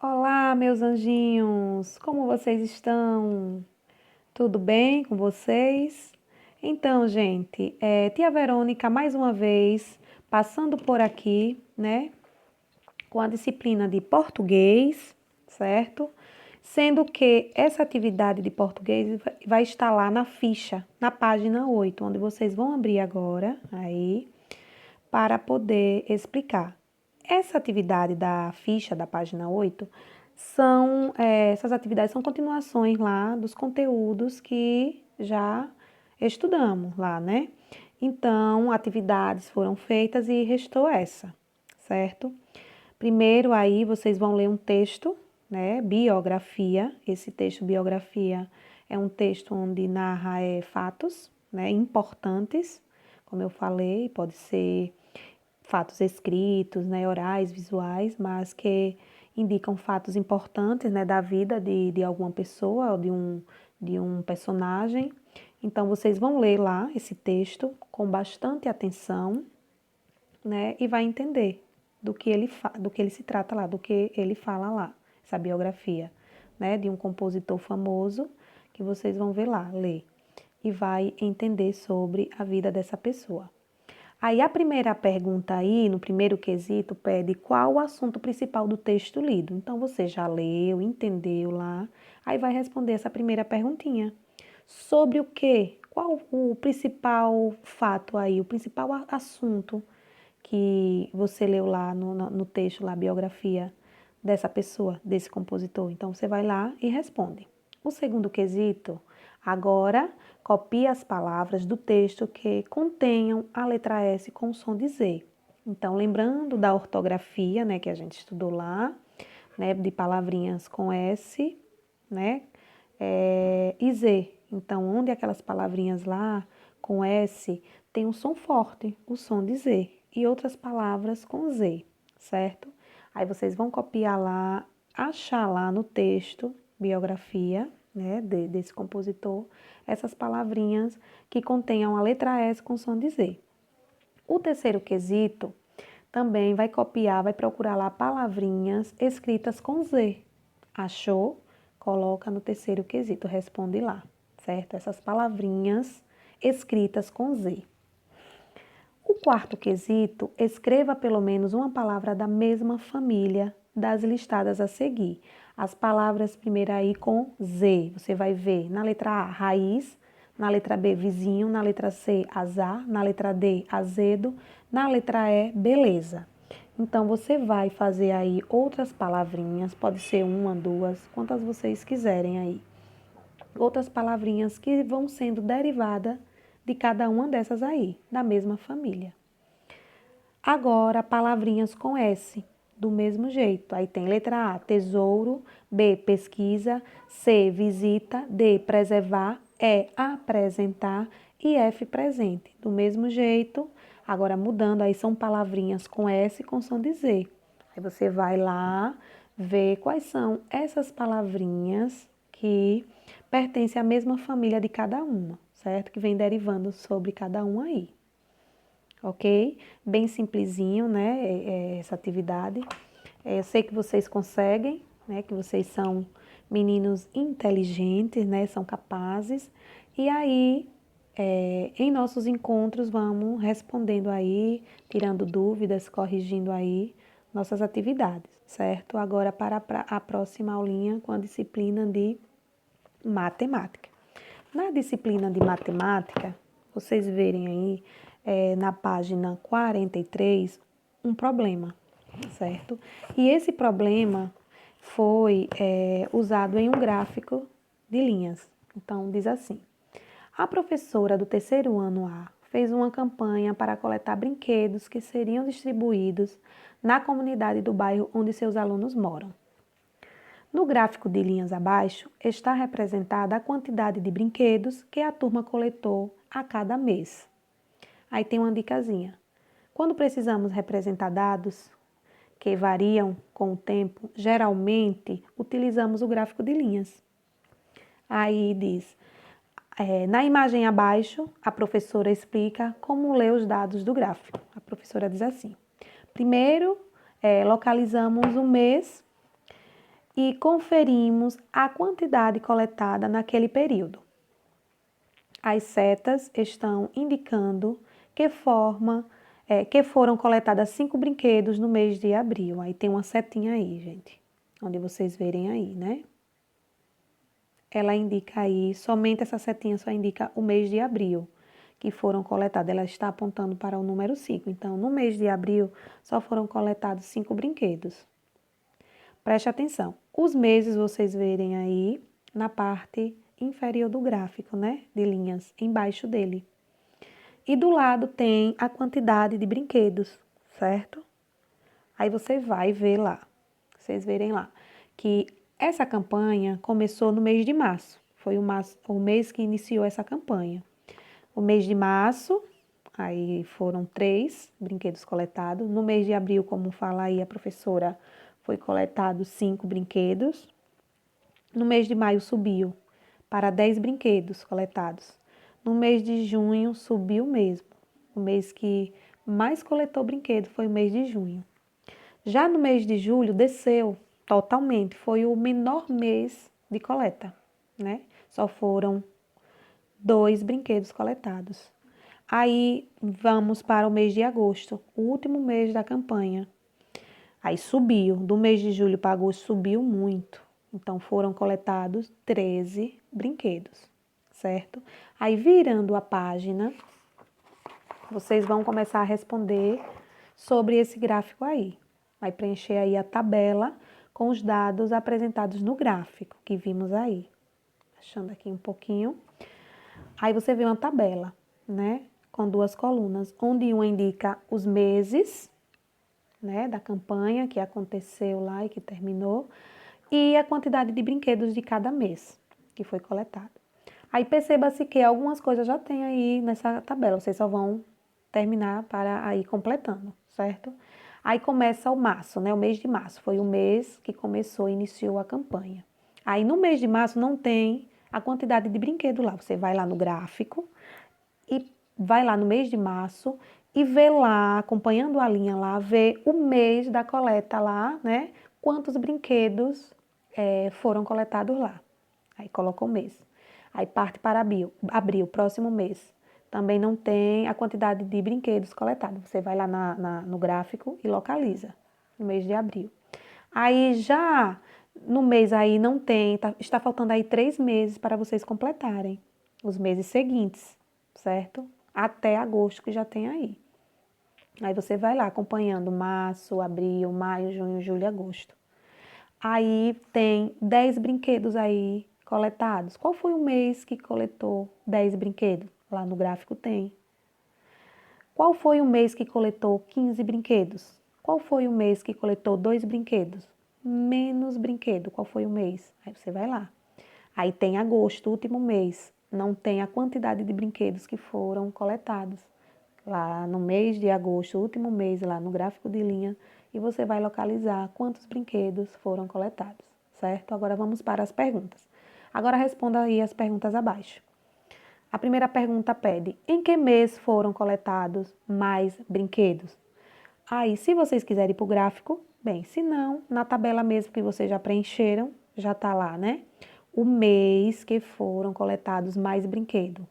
Olá, meus anjinhos, como vocês estão? Tudo bem com vocês? Então, gente, tia Verônica, mais uma vez, passando por aqui, né, com a disciplina de português, certo? Sendo que essa atividade de português vai estar lá na ficha, na página 8, onde vocês vão abrir agora, aí, para poder explicar. Essa atividade da ficha da página 8 essas atividades são continuações lá dos conteúdos que já estudamos lá, né? Então, atividades foram feitas e restou essa, certo? Primeiro aí vocês vão ler um texto, né? Biografia. Esse texto biografia é um texto onde narra fatos, né? Importantes, como eu falei, pode ser fatos escritos, né, orais, visuais, mas que indicam fatos importantes, né, da vida de alguma pessoa ou de um personagem. Então, vocês vão ler lá esse texto com bastante atenção, né, e vai entender do que ele se trata lá, do que ele fala lá, essa biografia, né, de um compositor famoso que vocês vão ver lá, ler, e vai entender sobre a vida dessa pessoa. Aí a primeira pergunta aí, no primeiro quesito, pede qual o assunto principal do texto lido. Então você já leu, entendeu lá, aí vai responder essa primeira perguntinha. Sobre o quê? Qual o principal fato aí, o principal assunto que você leu lá no texto, lá, a biografia dessa pessoa, desse compositor? Então você vai lá e responde. O segundo quesito, agora copie as palavras do texto que contenham a letra S com o som de Z. Então, lembrando da ortografia, né, que a gente estudou lá, né, de palavrinhas com S, né, e Z. Então, onde aquelas palavrinhas lá com S tem um som forte, o som de Z, e outras palavras com Z, certo? Aí vocês vão copiar lá, achar lá no texto, biografia, né, desse compositor, essas palavrinhas que contenham a letra S com som de Z. O terceiro quesito também vai copiar, vai procurar lá palavrinhas escritas com Z. Achou? Coloca no terceiro quesito, responde lá, certo? Essas palavrinhas escritas com Z. O quarto quesito, escreva pelo menos uma palavra da mesma família das listadas a seguir. As palavras primeiro aí com Z, você vai ver na letra A, raiz, na letra B, vizinho, na letra C, azar, na letra D, azedo, na letra E, beleza. Então, você vai fazer aí outras palavrinhas, pode ser uma, duas, quantas vocês quiserem aí. Outras palavrinhas que vão sendo derivadas de cada uma dessas aí, da mesma família. Agora, palavrinhas com S, do mesmo jeito. Aí tem letra A, tesouro, B, pesquisa, C, visita, D, preservar, E, apresentar e F, presente. Do mesmo jeito, agora mudando, aí são palavrinhas com S com som de Z. Aí você vai lá ver quais são essas palavrinhas que pertencem à mesma família de cada uma, certo? Que vem derivando sobre cada uma aí. Ok? Bem simplesinho, né? Essa atividade. Eu sei que vocês conseguem, né? Que vocês são meninos inteligentes, né? São capazes. E aí, em nossos encontros, vamos respondendo aí, tirando dúvidas, corrigindo aí nossas atividades, certo? Agora para a próxima aulinha com a disciplina de matemática. Na disciplina de matemática, vocês verem aí na página 43 um problema, certo? E esse problema foi usado em um gráfico de linhas. Então, diz assim: a professora do terceiro ano A fez uma campanha para coletar brinquedos que seriam distribuídos na comunidade do bairro onde seus alunos moram. No gráfico de linhas abaixo está representada a quantidade de brinquedos que a turma coletou a cada mês. Aí tem uma dicasinha. Quando precisamos representar dados que variam com o tempo, geralmente utilizamos o gráfico de linhas. Aí diz, na imagem abaixo, a professora explica como ler os dados do gráfico. A professora diz assim: primeiro, localizamos o mês e conferimos a quantidade coletada naquele período. As setas estão indicando que foram coletadas 5 brinquedos no mês de abril. Aí tem uma setinha aí, gente, onde vocês verem aí, né? Ela indica aí, somente essa setinha só indica o mês de abril, que foram coletados. Ela está apontando para o número 5. Então, no mês de abril, só foram coletados 5 brinquedos. Preste atenção. Os meses vocês verem aí na parte inferior do gráfico, né? De linhas, embaixo dele. E do lado tem a quantidade de brinquedos, certo? Aí você vai ver lá, vocês verem lá, que essa campanha começou no mês de março. Foi o mês que iniciou essa campanha. O mês de março, aí foram 3 brinquedos coletados. No mês de abril, como fala aí a professora, foi coletado 5 brinquedos. No mês de maio subiu para 10 brinquedos coletados. No mês de junho subiu mesmo. O mês que mais coletou brinquedo foi o mês de junho. Já no mês de julho desceu totalmente, foi o menor mês de coleta, né? Só foram 2 brinquedos coletados. Aí vamos para o mês de agosto, o último mês da campanha. Aí subiu, do mês de julho para agosto subiu muito. Então foram coletados 13 brinquedos, certo? Aí virando a página, vocês vão começar a responder sobre esse gráfico aí. Vai preencher aí a tabela com os dados apresentados no gráfico que vimos aí. Achando aqui um pouquinho. Aí você vê uma tabela, né? Com 2 colunas, onde uma indica os meses, né? Da campanha que aconteceu lá e que terminou. E a quantidade de brinquedos de cada mês que foi coletado. Aí perceba-se que algumas coisas já tem aí nessa tabela. Vocês só vão terminar para ir completando, certo? Aí começa o março, né? O mês de março foi o mês que começou, iniciou a campanha. Aí no mês de março não tem a quantidade de brinquedo lá. Você vai lá no gráfico e vai lá no mês de março e vê lá, acompanhando a linha lá, vê o mês da coleta lá, né? Quantos brinquedos foram coletados lá. Aí coloca o mês. Aí parte para abril, próximo mês. Também não tem a quantidade de brinquedos coletados. Você vai lá no gráfico e localiza, no mês de abril. Aí já no mês aí não tem, está faltando aí 3 meses para vocês completarem. Os meses seguintes, certo? Até agosto que já tem aí. Aí você vai lá acompanhando março, abril, maio, junho, julho e agosto. Aí tem 10 brinquedos aí coletados. Qual foi o mês que coletou 10 brinquedos? Lá no gráfico tem. Qual foi o mês que coletou 15 brinquedos? Qual foi o mês que coletou 2 brinquedos? Menos brinquedo. Qual foi o mês? Aí você vai lá. Aí tem agosto, último mês. Não tem a quantidade de brinquedos que foram coletados. Lá no mês de agosto, último mês, lá no gráfico de linha, e você vai localizar quantos brinquedos foram coletados, certo? Agora vamos para as perguntas. Agora responda aí as perguntas abaixo. A primeira pergunta pede: em que mês foram coletados mais brinquedos? Aí, se vocês quiserem ir para o gráfico, bem, se não, na tabela mesmo que vocês já preencheram, já está lá, né? O mês que foram coletados mais brinquedos.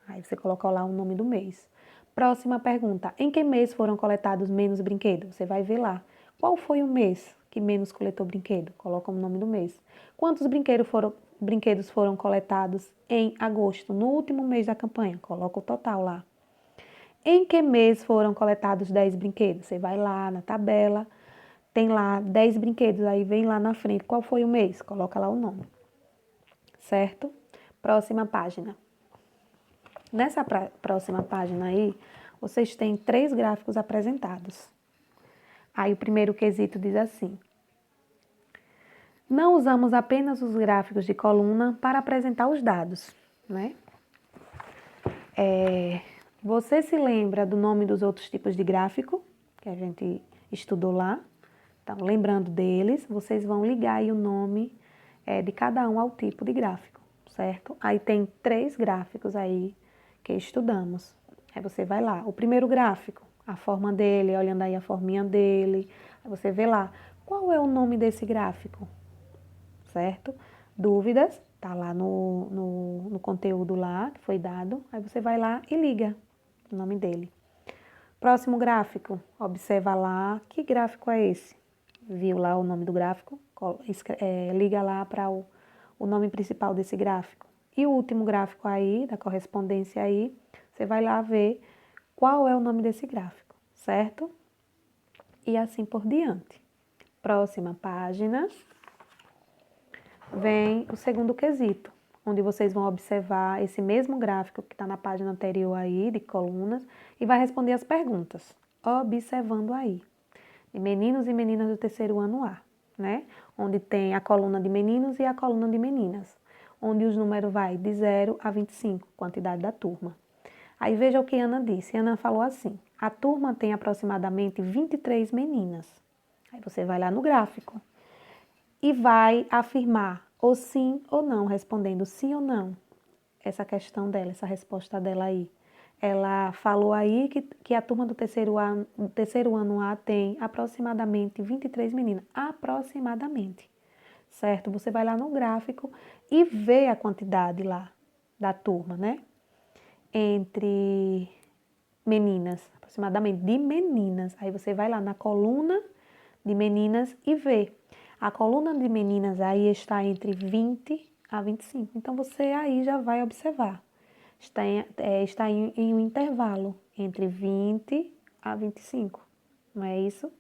Aí você coloca lá o nome do mês. Próxima pergunta: em que mês foram coletados menos brinquedos? Você vai ver lá. Qual foi o mês que menos coletou brinquedo? Coloca o nome do mês. Quantos brinquedos foram coletados em agosto, no último mês da campanha? Coloca o total lá. Em que mês foram coletados 10 brinquedos? Você vai lá na tabela, tem lá 10 brinquedos, aí vem lá na frente. Qual foi o mês? Coloca lá o nome. Certo? Próxima página. Nessa próxima página aí, vocês têm 3 gráficos apresentados. Aí o primeiro quesito diz assim: não usamos apenas os gráficos de coluna para apresentar os dados, né? Você se lembra do nome dos outros tipos de gráfico que a gente estudou lá? Então, lembrando deles, vocês vão ligar aí o nome de cada um ao tipo de gráfico, certo? Aí tem 3 gráficos aí que estudamos. Aí você vai lá, o primeiro gráfico, a forma dele, olhando aí a forminha dele, aí você vê lá, qual é o nome desse gráfico? certo? Dúvidas, tá lá no conteúdo lá que foi dado, aí você vai lá e liga o nome dele. Próximo gráfico, observa lá, que gráfico é esse? Viu lá o nome do gráfico? Liga lá para o nome principal desse gráfico. E o último gráfico aí, da correspondência aí, você vai lá ver qual é o nome desse gráfico, certo? E assim por diante. Próxima página, vem o segundo quesito, onde vocês vão observar esse mesmo gráfico que está na página anterior aí, de colunas, e vai responder as perguntas, observando aí, de meninos e meninas do terceiro ano A, né? Onde tem a coluna de meninos e a coluna de meninas, onde os números vai de 0 a 25, quantidade da turma. Aí veja o que Ana disse. Ana falou assim, a turma tem aproximadamente 23 meninas. Aí você vai lá no gráfico e vai afirmar ou sim ou não, respondendo sim ou não, essa questão dela, essa resposta dela aí. Ela falou aí que a turma do terceiro ano A tem aproximadamente 23 meninas. Aproximadamente, certo? Você vai lá no gráfico e vê a quantidade lá da turma, né? Entre meninas, aproximadamente de meninas. Aí você vai lá na coluna de meninas e vê. A coluna de meninas aí está entre 20 a 25. Então você aí já vai observar. Está em um intervalo entre 20 a 25. Não é isso?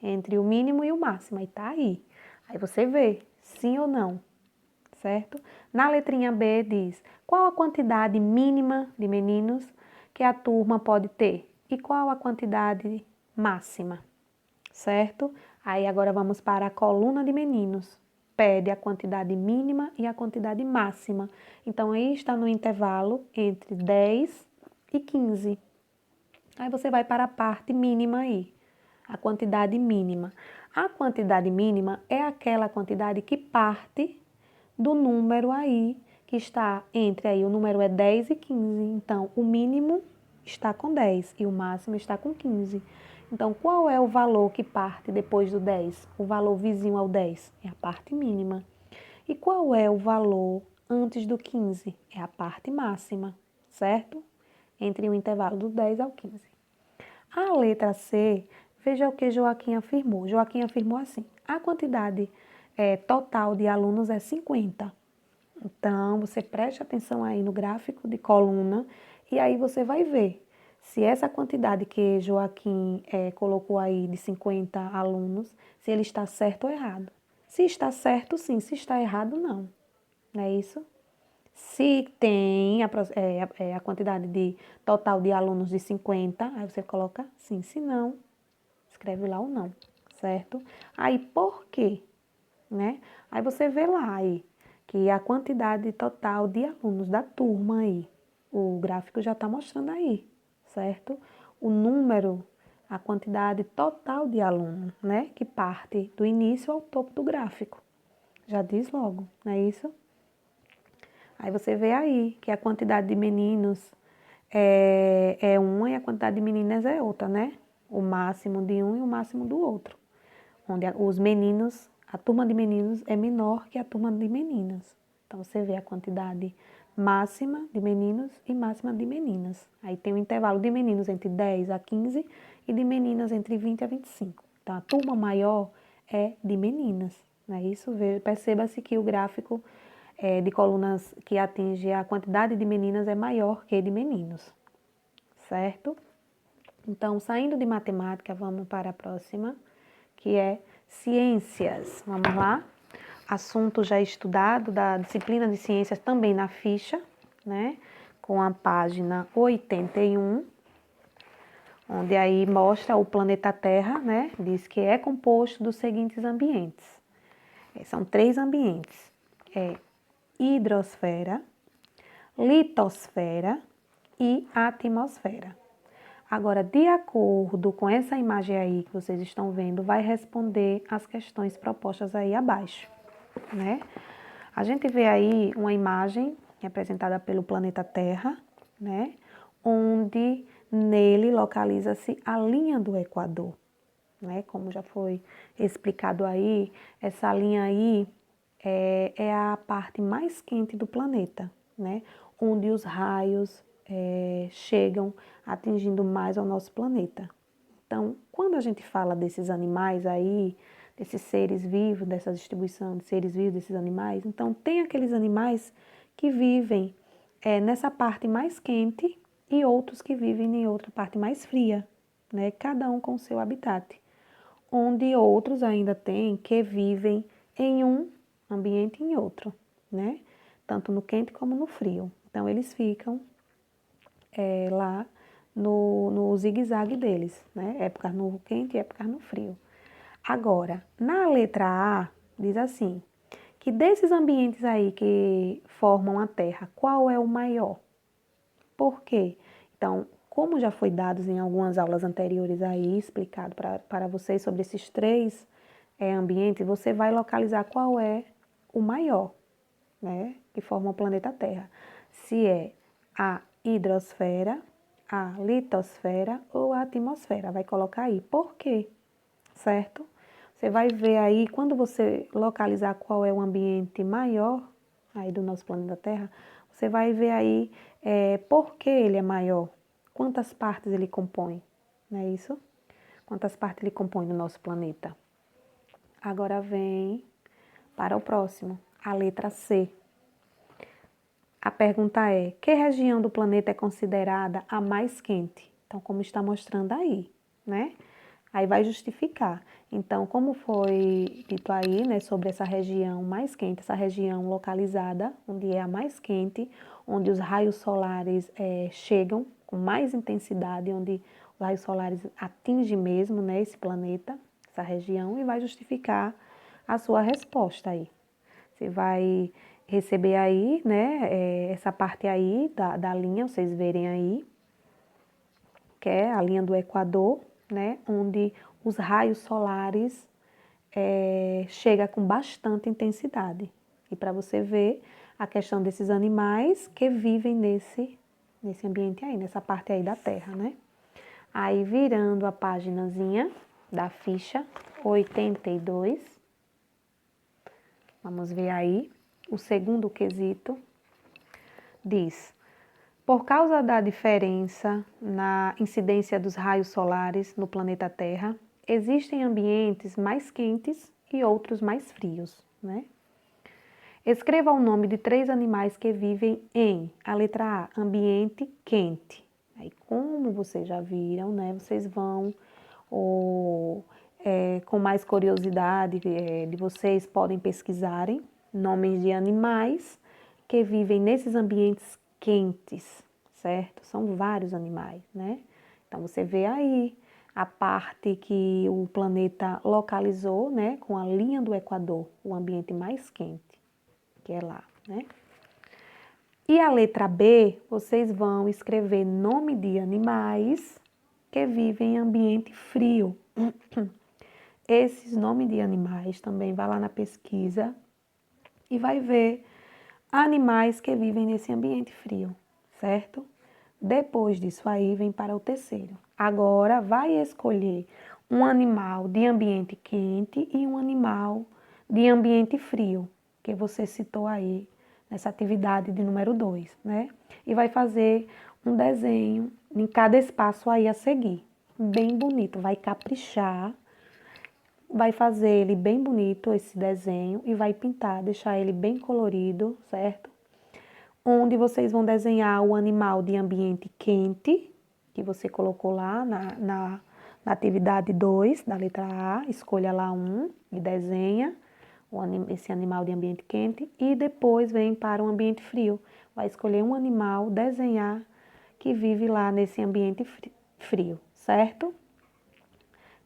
Entre o mínimo e o máximo. Aí tá aí. Aí você vê, sim ou não. Certo? Na letrinha B diz, qual a quantidade mínima de meninos que a turma pode ter? E qual a quantidade máxima? Certo? Aí agora vamos para a coluna de meninos. Pede a quantidade mínima e a quantidade máxima. Então aí está no intervalo entre 10 e 15. Aí você vai para a parte mínima aí, a quantidade mínima. A quantidade mínima é aquela quantidade que parte do número aí, que está entre aí, o número é 10 e 15. Então, o mínimo está com 10 e o máximo está com 15. Então, qual é o valor que parte depois do 10? O valor vizinho ao 10 é a parte mínima. E qual é o valor antes do 15? É a parte máxima, certo? Entre o intervalo do 10 ao 15. A letra C, veja o que Joaquim afirmou. Joaquim afirmou assim, a quantidade total de alunos é 50. Então, você preste atenção aí no gráfico de coluna e aí você vai ver se essa quantidade que Joaquim colocou aí de 50 alunos, se ele está certo ou errado. Se está certo, sim. Se está errado, não. Não é isso? Se tem a quantidade de total de alunos de 50, aí você coloca sim. Se não, escreve lá o não, certo? Aí, por quê? Né? Aí você vê lá aí que a quantidade total de alunos da turma aí, o gráfico já está mostrando aí, certo? O número, a quantidade total de alunos, né? Que parte do início ao topo do gráfico. Já diz logo, não é isso? Aí você vê aí que a quantidade de meninos é uma e a quantidade de meninas é outra, né? O máximo de um e o máximo do outro. Onde os meninos, a turma de meninos é menor que a turma de meninas. Então, você vê a quantidade máxima de meninos e máxima de meninas. Aí tem um intervalo de meninos entre 10 a 15 e de meninas entre 20 a 25. Então, a turma maior é de meninas, não é isso? Perceba-se que o gráfico de colunas que atinge a quantidade de meninas é maior que de meninos, certo? Então, saindo de matemática, vamos para a próxima, que é ciências. Vamos lá? Assunto já estudado da disciplina de ciências também na ficha, né? Com a página 81, onde aí mostra o planeta Terra, né? Diz que é composto dos seguintes ambientes. São 3 ambientes. Hidrosfera, litosfera e atmosfera. Agora, de acordo com essa imagem aí que vocês estão vendo, vai responder as questões propostas aí abaixo, né? A gente vê aí uma imagem representada pelo planeta Terra, né? Onde nele localiza-se a linha do Equador, né? Como já foi explicado aí, essa linha aí é a parte mais quente do planeta, né? Onde os raios chegam atingindo mais ao nosso planeta. Então, quando a gente fala desses animais aí, desses seres vivos, dessa distribuição de seres vivos desses animais, então tem aqueles animais que vivem nessa parte mais quente e outros que vivem em outra parte mais fria, né? Cada um com o seu habitat. Onde outros ainda têm que vivem em um ambiente e em outro, né? Tanto no quente como no frio. Então, eles ficam lá no zigue-zague deles, né? Épocas no quente e épocas no frio. Agora, na letra A, diz assim, que desses ambientes aí que formam a Terra, qual é o maior? Por quê? Então, como já foi dados em algumas aulas anteriores aí, explicado para vocês sobre esses três ambientes, você vai localizar qual é o maior, né, que forma o planeta Terra. Se é a hidrosfera, a litosfera ou a atmosfera. Vai colocar aí. Por quê? Certo? Você vai ver aí, quando você localizar qual é o ambiente maior aí do nosso planeta Terra, você vai ver aí por que ele é maior, quantas partes ele compõe, não é isso? Quantas partes ele compõe no nosso planeta. Agora vem para o próximo, a letra C. A pergunta é, que região do planeta é considerada a mais quente? Então, como está mostrando aí, né? Aí vai justificar. Então, como foi dito aí, né, sobre essa região mais quente, essa região localizada, onde é a mais quente, onde os raios solares chegam com mais intensidade, onde os raios solares atingem mesmo, né, esse planeta, essa região, e vai justificar a sua resposta aí. Você vai receber aí, né, essa parte aí da linha, vocês verem aí, que é a linha do Equador, né, onde os raios solares chegam com bastante intensidade. E para você ver a questão desses animais que vivem nesse ambiente aí, nessa parte aí da Terra, né? Aí virando a paginazinha da ficha 82, vamos ver aí, o segundo quesito diz: por causa da diferença na incidência dos raios solares no planeta Terra, existem ambientes mais quentes e outros mais frios, né? Escreva o nome de 3 animais que vivem em, a letra A, ambiente quente. Aí, como vocês já viram, né, vocês vão, com mais curiosidade de vocês, podem pesquisarem nomes de animais que vivem nesses ambientes quentes, certo? São vários animais, né? Então, você vê aí a parte que o planeta localizou, né, com a linha do Equador, o ambiente mais quente, que é lá, né? E a letra B, vocês vão escrever nome de animais que vivem em ambiente frio. Esses nomes de animais também vai lá na pesquisa e vai ver animais que vivem nesse ambiente frio, certo? Depois disso aí, vem para o terceiro. Agora, vai escolher um animal de ambiente quente e um animal de ambiente frio, que você citou aí nessa atividade de número 2, né? E vai fazer um desenho em cada espaço aí a seguir. Bem bonito, vai caprichar, vai fazer ele bem bonito, esse desenho, e vai pintar, deixar ele bem colorido, certo? Onde vocês vão desenhar o animal de ambiente quente, que você colocou lá na atividade 2, da letra A, escolha lá um e desenha esse animal de ambiente quente, e depois vem para o ambiente frio. Vai escolher um animal, desenhar, que vive lá nesse ambiente frio, certo?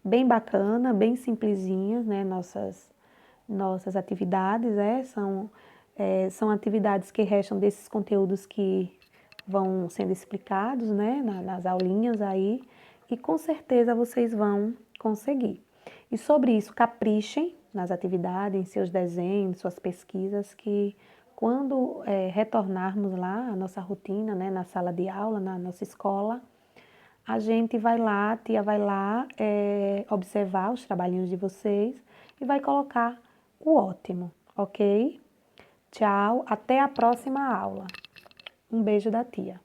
Bem bacana, bem simplesinhas, né, nossas atividades, são atividades que restam desses conteúdos que vão sendo explicados, né, nas aulinhas aí, e com certeza vocês vão conseguir. E sobre isso, caprichem nas atividades, em seus desenhos, suas pesquisas, que quando retornarmos lá à nossa rotina, né, na sala de aula, na nossa escola, a gente vai lá, a tia vai lá observar os trabalhinhos de vocês e vai colocar o ótimo, ok? Tchau, até a próxima aula. Um beijo da tia.